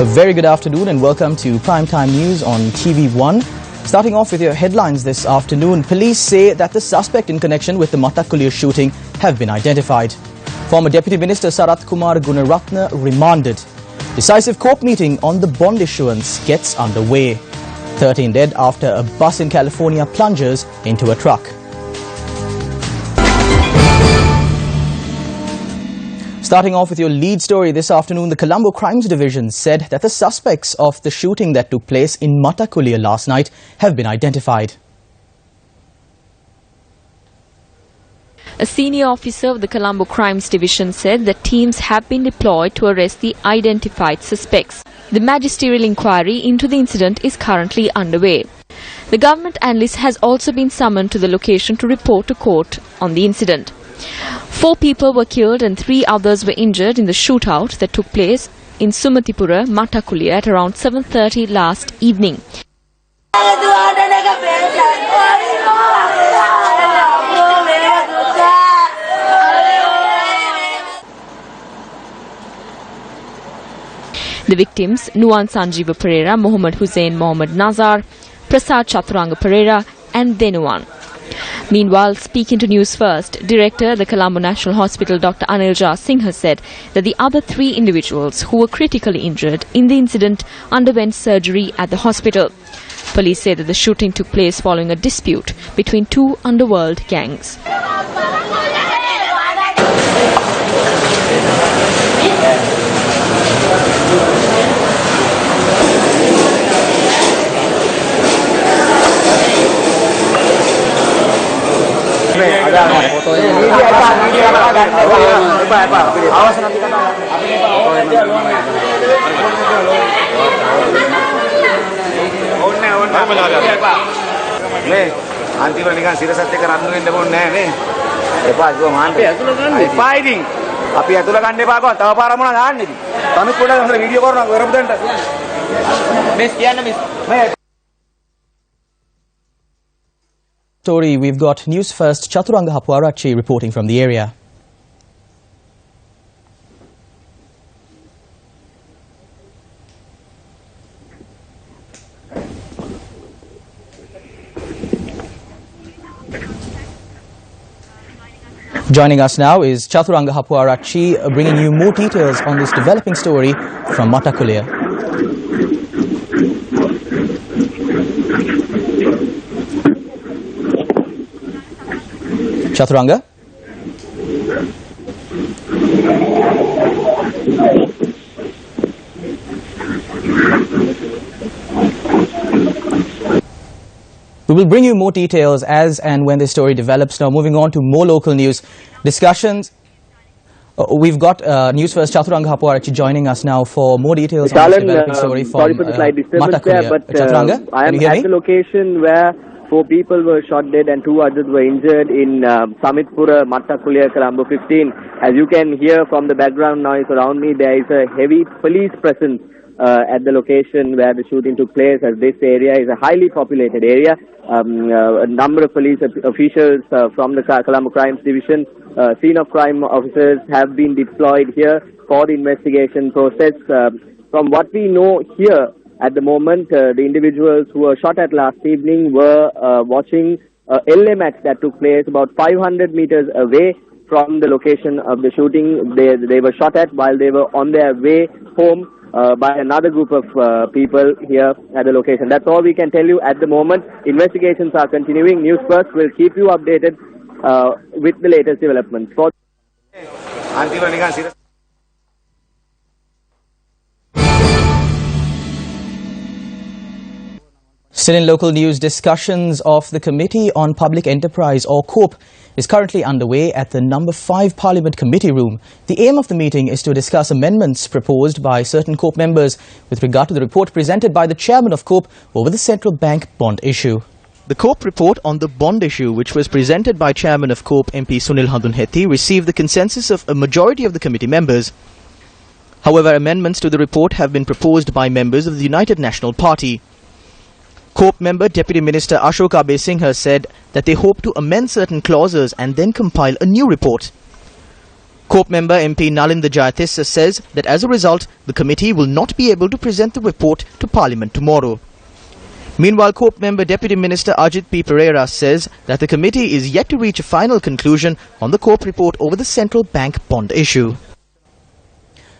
A very good afternoon and welcome to Primetime News on TV1. Starting off with your headlines this afternoon, police say that the suspect in connection with the Matakulia shooting have been identified. Former Deputy Minister Sarath Kumar Gunaratna remanded. Decisive court meeting on the bond issuance gets underway. 13 dead after a bus in California plunges into a truck. Starting off with your lead story this afternoon, the Colombo Crimes Division said that the suspects of the shooting that took place in Matakulia last night have been identified. A senior officer of the Colombo Crimes Division said that teams have been deployed to arrest the identified suspects. The magisterial inquiry into the incident is currently underway. The government analyst has also been summoned to the location to report to court on the incident. 4 people were killed and 3 others were injured in the shootout that took place in Sumatipura, Matakulia at around 7:30 last evening. The victims, Nuwan Sanjeeva Pereira, Mohammad Hussain Mohammad Nazar, Prasad Chaturanga Pereira and Denuwan. Meanwhile, speaking to News First, Director of the Colombo National Hospital Dr. Anilja Singh said that the other 3 individuals who were critically injured in the incident underwent surgery at the hospital. Police say that the shooting took place following a dispute between 2 underworld gangs. Story, we've got News First Chaturanga Hapwarachi reporting from the area. Joining us now is Chaturanga Hapwarachi, bringing you more details on this developing story from Matakulia. Chaturanga? We will bring you more details as and when the story develops. Now, moving on to more local news discussions. We've got News First Chaturanga Hapwarachi joining us now for more details on this developing story from sorry for the slight disturbance Matakulia. there, but Chaturanga, I am at the location where 4 people were shot dead and 2 others were injured in Samitpura, Matakulia, Colombo 15. As you can hear from the background noise around me, there is a heavy police presence at the location where the shooting took place, as this area is a highly populated area. A number of police officials from the Colombo Crimes Division, scene of crime officers have been deployed here for the investigation process. From what we know here at the moment, the individuals who were shot at last evening were watching a LA match that took place about 500 meters away from the location of the shooting. They were shot at while they were on their way home by another group of people here at the location. That's all we can tell you at the moment. Investigations are continuing. News First will keep you updated with the latest developments. Still in local news, discussions of the Committee on Public Enterprise or COPE is currently underway at the number 5 Parliament Committee Room. The aim of the meeting is to discuss amendments proposed by certain COPE members with regard to the report presented by the chairman of COPE over the central bank bond issue. The COPE report on the bond issue, which was presented by chairman of COPE MP Sunil Handunhetti, received the consensus of a majority of the committee members. However, amendments to the report have been proposed by members of the United National Party. COPE member Deputy Minister Ashok Abe Singh said that they hope to amend certain clauses and then compile a new report. COPE member MP Nalinda Jayatissa says that as a result, the committee will not be able to present the report to Parliament tomorrow. Meanwhile, COPE member Deputy Minister Ajit P. Pereira says that the committee is yet to reach a final conclusion on the COPE report over the central bank bond issue.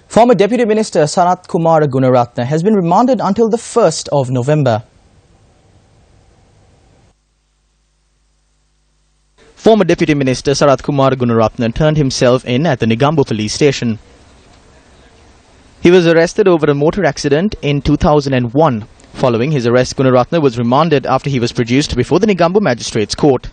Former Deputy Minister Sanath Kumar Gunaratne has been remanded until the 1st of November. Former Deputy Minister Sanath Kumar Gunaratne turned himself in at the Negombo police station. He was arrested over a motor accident in 2001. Following his arrest, Gunaratne was remanded after he was produced before the Negombo Magistrates Court.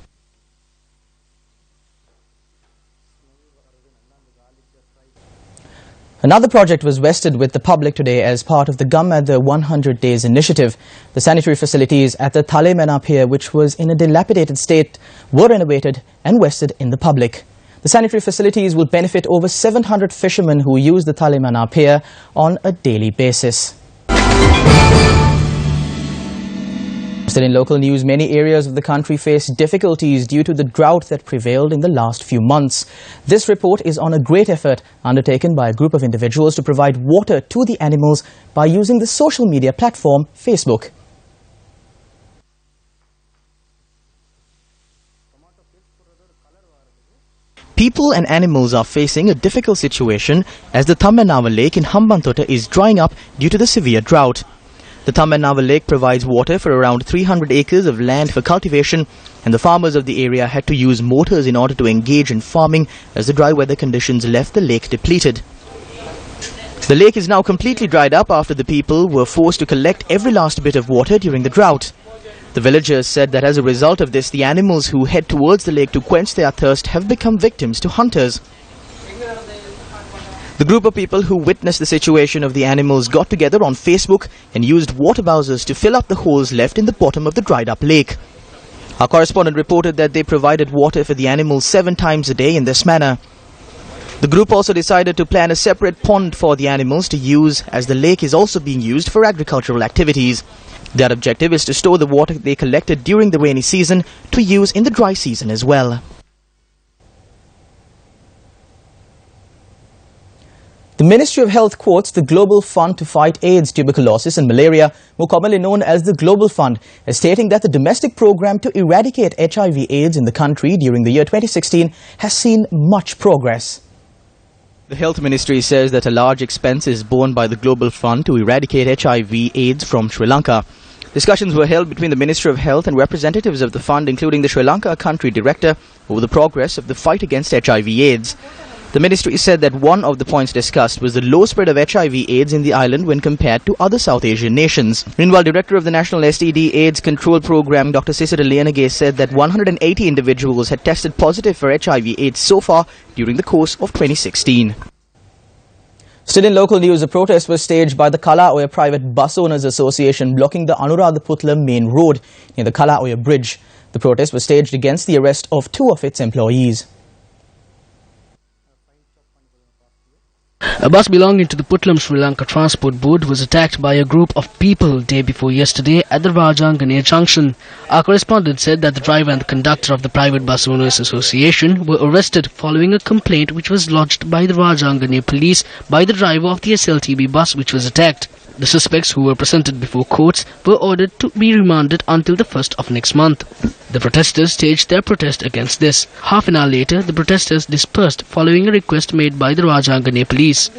Another project was vested with the public today as part of the Gum at the 100 Days initiative. The sanitary facilities at the Thale Mena Pier, which was in a dilapidated state, were renovated and vested in the public. The sanitary facilities will benefit over 700 fishermen who use the Thale Mena Pier on a daily basis. Still in local news, many areas of the country face difficulties due to the drought that prevailed in the last few months. This report is on a great effort undertaken by a group of individuals to provide water to the animals by using the social media platform Facebook. People and animals are facing a difficult situation as the Thammenawa Lake in Hambantota is drying up due to the severe drought. The Thammenawa Lake provides water for around 300 acres of land for cultivation, and the farmers of the area had to use motors in order to engage in farming as the dry weather conditions left the lake depleted. The lake is now completely dried up after the people were forced to collect every last bit of water during the drought. The villagers said that as a result of this, the animals who head towards the lake to quench their thirst have become victims to hunters. The group of people who witnessed the situation of the animals got together on Facebook and used water bowsers to fill up the holes left in the bottom of the dried up lake. Our correspondent reported that they provided water for the animals 7 times a day in this manner. The group also decided to plan a separate pond for the animals to use, as the lake is also being used for agricultural activities. Their objective is to store the water they collected during the rainy season to use in the dry season as well. The Ministry of Health quotes the Global Fund to Fight AIDS, Tuberculosis and Malaria, more commonly known as the Global Fund, as stating that the domestic program to eradicate HIV/AIDS in the country during the year 2016 has seen much progress. The Health Ministry says that a large expense is borne by the Global Fund to eradicate HIV/AIDS from Sri Lanka. Discussions were held between the Ministry of Health and representatives of the fund, including the Sri Lanka country director, over the progress of the fight against HIV/AIDS. The ministry said that one of the points discussed was the low spread of HIV/AIDS in the island when compared to other South Asian nations. Meanwhile, Director of the National STD/AIDS Control Program, Dr. Sisira Lianage, said that 180 individuals had tested positive for HIV/AIDS so far during the course of 2016. Still in local news, a protest was staged by the Kala Oya Private Bus Owners Association blocking the Anuradhaputla main road near the Kala Oya Bridge. The protest was staged against the arrest of 2 of its employees. A bus belonging to the Putlam Sri Lanka Transport Board was attacked by a group of people day before yesterday at the Rajangane junction. Our correspondent said that the driver and the conductor of the Private Bus Owners Association were arrested following a complaint which was lodged by the Rajangane police by the driver of the SLTB bus which was attacked. The suspects, who were presented before courts, were ordered to be remanded until the 1st of next month. The protesters staged their protest against this. Half an hour later, the protesters dispersed following a request made by the Rajangane police.